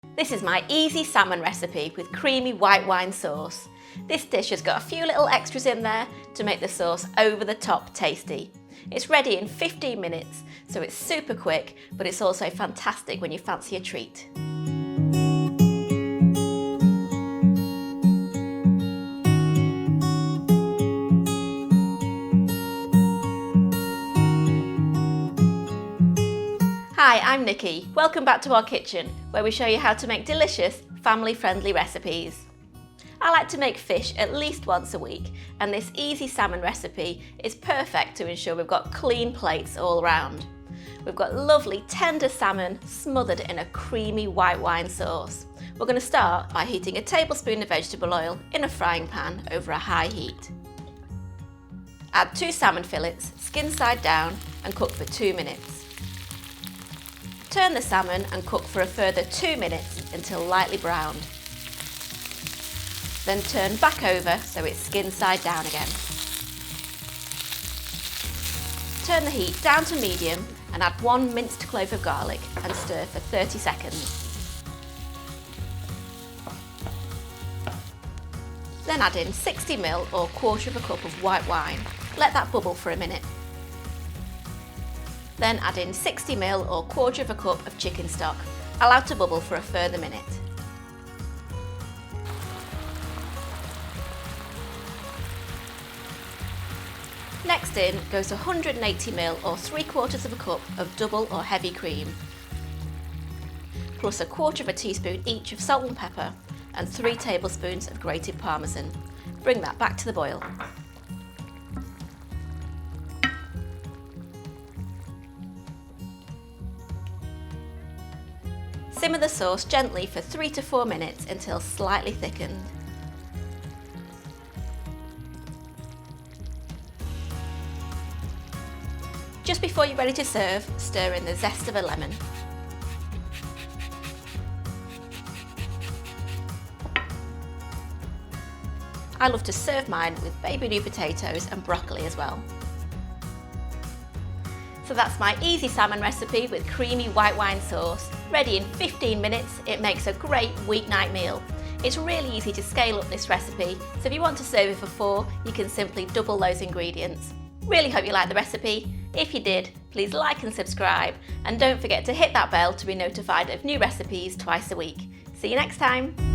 This is my easy salmon recipe with creamy white wine sauce. This dish has got a few little extras in there to make the sauce over the top tasty. It's ready in 15 minutes, so it's super quick, but it's also fantastic when you fancy a treat. Hi, I'm Nikki. Welcome back to our kitchen, where we show you how to make delicious, family-friendly recipes. I like to make fish at least once a week, and this easy salmon recipe is perfect to ensure we've got clean plates all around. We've got lovely tender salmon smothered in a creamy white wine sauce. We're going to start by heating a tablespoon of vegetable oil in a frying pan over a high heat. Add 2 salmon fillets, skin side down, and cook for 2 minutes. Turn the salmon and cook for a further 2 minutes until lightly browned. Then turn back over so it's skin side down again. Turn the heat down to medium and add 1 minced clove of garlic and stir for 30 seconds. Then add in 60 ml or 1/4 cup of white wine. Let that bubble for a minute. Then add in 60 ml or 1/4 cup of chicken stock. Allow to bubble for a further minute. Next in goes 180 ml or 3/4 cup of double or heavy cream, plus 1/4 teaspoon each of salt and pepper and 3 tablespoons of grated parmesan. Bring that back to the boil. Simmer the sauce gently for 3 to 4 minutes until slightly thickened. Just before you're ready to serve, stir in the zest of a lemon. I love to serve mine with baby new potatoes and broccoli as well. So that's my easy salmon recipe with creamy white wine sauce. Ready in 15 minutes, it makes a great weeknight meal. It's really easy to scale up this recipe, so if you want to serve it for 4, you can simply double those ingredients. Really hope you liked the recipe. If you did, please like and subscribe, and don't forget to hit that bell to be notified of new recipes twice a week. See you next time.